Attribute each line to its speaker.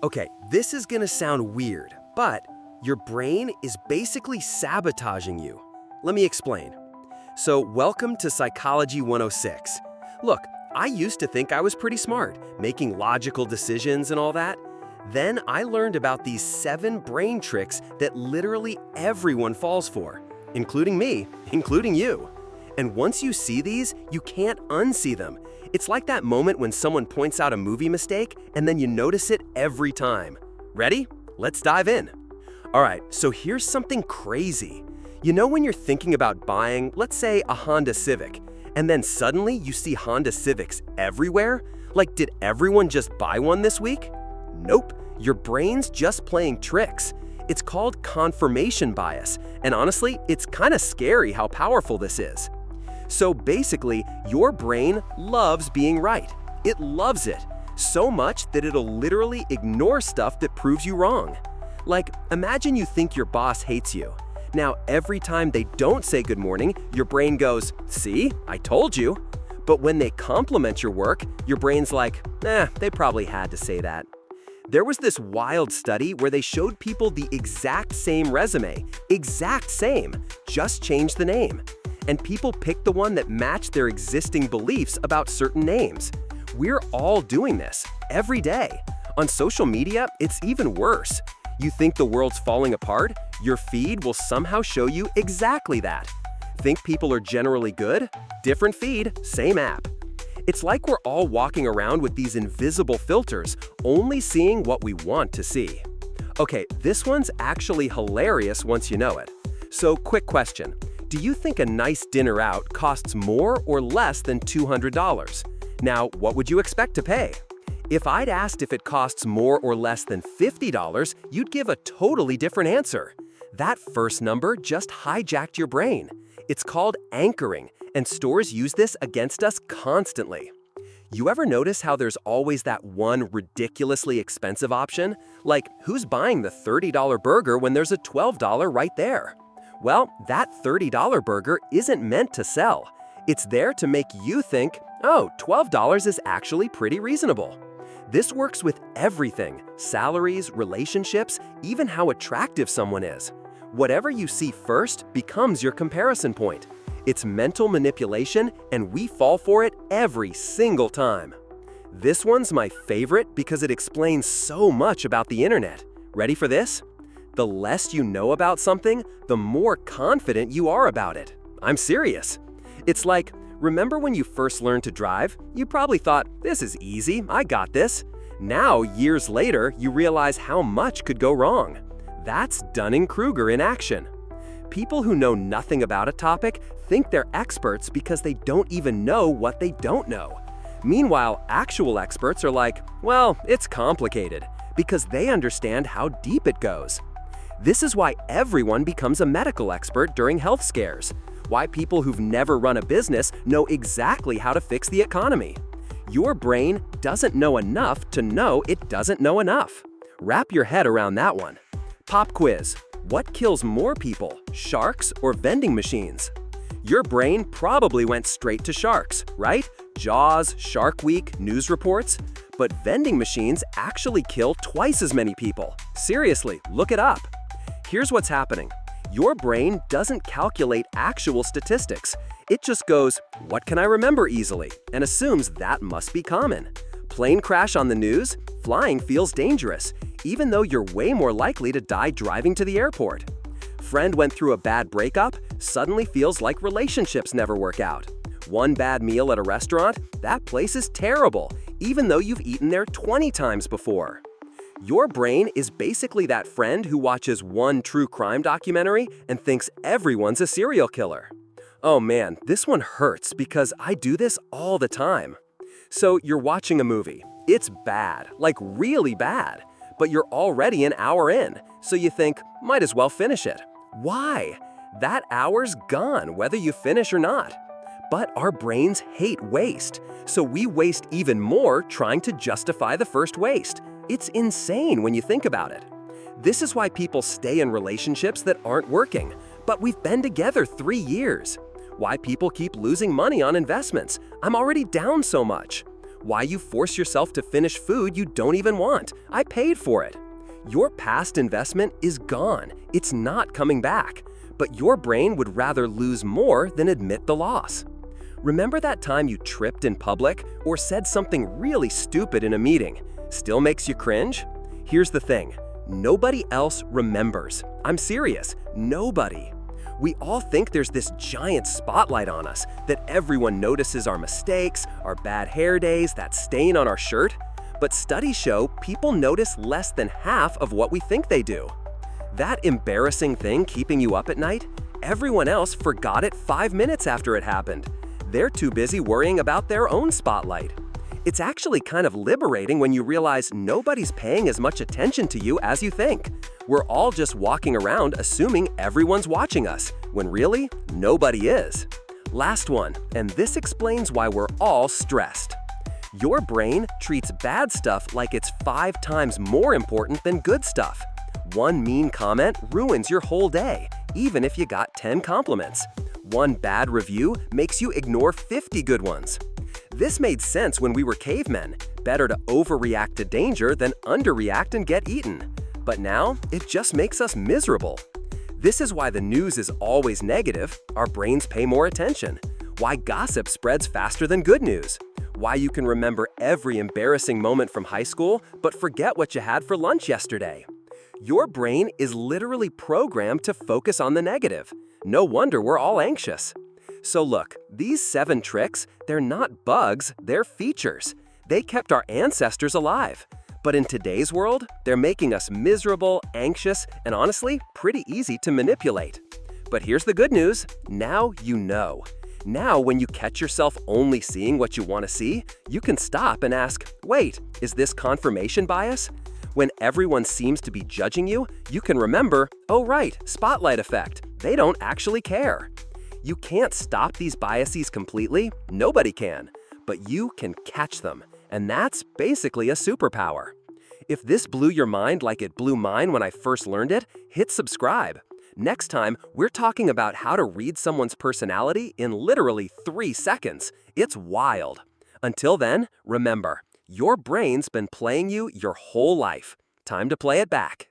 Speaker 1: Okay, this is gonna sound weird, but your brain is basically sabotaging you. Let me explain. So, welcome to Psychology 106. Look, I used to think I was pretty smart, making logical decisions and all that. Then I learned about these 7 brain tricks that literally everyone falls for, including me, including you. And once you see these, you can't unsee them. It's like that moment when someone points out a movie mistake and then you notice it every time. Ready? Let's dive in. All right, so here's something crazy. You know when you're thinking about buying, let's say, a Honda Civic, and then suddenly you see Honda Civics everywhere? Like, did everyone just buy one this week? Nope, your brain's just playing tricks. It's called confirmation bias, and honestly, it's kind of scary how powerful this is. So basically, your brain loves being right. It loves it, so much that it'll literally ignore stuff that proves you wrong. Like, imagine you think your boss hates you. Now, every time they don't say good morning, your brain goes, "See, I told you." But when they compliment your work, your brain's like, they probably had to say that. There was this wild study where they showed people the exact same resume, exact same, just changed the name. And people picked the one that matched their existing beliefs about certain names. We're all doing this, every day. On social media, it's even worse. You think the world's falling apart? Your feed will somehow show you exactly that. Think people are generally good? Different feed, same app. It's like we're all walking around with these invisible filters, only seeing what we want to see. Okay, this one's actually hilarious once you know it. So, quick question. Do you think a nice dinner out costs more or less than $200? Now, what would you expect to pay? If I'd asked if it costs more or less than $50, you'd give a totally different answer. That first number just hijacked your brain. It's called anchoring, and stores use this against us constantly. You ever notice how there's always that one ridiculously expensive option? Like, who's buying the $30 burger when there's a $12 right there? Well, that $30 burger isn't meant to sell. It's there to make you think, oh, $12 is actually pretty reasonable. This works with everything: salaries, relationships, even how attractive someone is. Whatever you see first becomes your comparison point. It's mental manipulation, and we fall for it every single time. This one's my favorite because it explains so much about the internet. Ready for this? The less you know about something, the more confident you are about it. I'm serious. It's like, remember when you first learned to drive? You probably thought, this is easy, I got this. Now, years later, you realize how much could go wrong. That's Dunning-Kruger in action. People who know nothing about a topic think they're experts because they don't even know what they don't know. Meanwhile, actual experts are like, well, it's complicated, because they understand how deep it goes. This is why everyone becomes a medical expert during health scares. Why people who've never run a business know exactly how to fix the economy. Your brain doesn't know enough to know it doesn't know enough. Wrap your head around that one. Pop quiz. What kills more people, sharks or vending machines? Your brain probably went straight to sharks, right? Jaws, Shark Week, news reports. But vending machines actually kill twice as many people. Seriously, look it up. Here's what's happening. Your brain doesn't calculate actual statistics. It just goes, what can I remember easily? And assumes that must be common. Plane crash on the news? Flying feels dangerous, even though you're way more likely to die driving to the airport. Friend went through a bad breakup? Suddenly feels like relationships never work out. One bad meal at a restaurant? That place is terrible, even though you've eaten there 20 times before. Your brain is basically that friend who watches one true crime documentary and thinks everyone's a serial killer. Oh man, this one hurts because I do this all the time. So you're watching a movie. It's bad, like really bad, but you're already an hour in, so you think, might as well finish it. Why? That hour's gone, whether you finish or not. But our brains hate waste, so we waste even more trying to justify the first waste. It's insane when you think about it. This is why people stay in relationships that aren't working, but we've been together 3 years. Why people keep losing money on investments. I'm already down so much. Why you force yourself to finish food you don't even want. I paid for it. Your past investment is gone. It's not coming back. But your brain would rather lose more than admit the loss. Remember that time you tripped in public or said something really stupid in a meeting? Still makes you cringe? Here's the thing. Nobody else remembers. I'm serious. Nobody. We all think there's this giant spotlight on us, that everyone notices our mistakes, our bad hair days, that stain on our shirt. But studies show people notice less than half of what we think they do. That embarrassing thing keeping you up at night, everyone else forgot it 5 minutes after it happened. They're too busy worrying about their own spotlight. It's actually kind of liberating when you realize nobody's paying as much attention to you as you think. We're all just walking around assuming everyone's watching us, when really, nobody is. Last one, and this explains why we're all stressed. Your brain treats bad stuff like it's 5 times more important than good stuff. One mean comment ruins your whole day, even if you got 10 compliments. One bad review makes you ignore 50 good ones. This made sense when we were cavemen. Better to overreact to danger than underreact and get eaten. But now, it just makes us miserable. This is why the news is always negative. Our brains pay more attention. Why gossip spreads faster than good news. Why you can remember every embarrassing moment from high school, but forget what you had for lunch yesterday. Your brain is literally programmed to focus on the negative. No wonder we're all anxious. So look, these 7 tricks, they're not bugs, they're features. They kept our ancestors alive. But in today's world, they're making us miserable, anxious, and honestly, pretty easy to manipulate. But here's the good news, now you know. Now when you catch yourself only seeing what you want to see, you can stop and ask, wait, is this confirmation bias? When everyone seems to be judging you, you can remember, oh right, spotlight effect, they don't actually care. You can't stop these biases completely, nobody can, but you can catch them, and that's basically a superpower. If this blew your mind like it blew mine when I first learned it, hit subscribe. Next time, we're talking about how to read someone's personality in literally 3 seconds. It's wild. Until then, remember, your brain's been playing you your whole life. Time to play it back.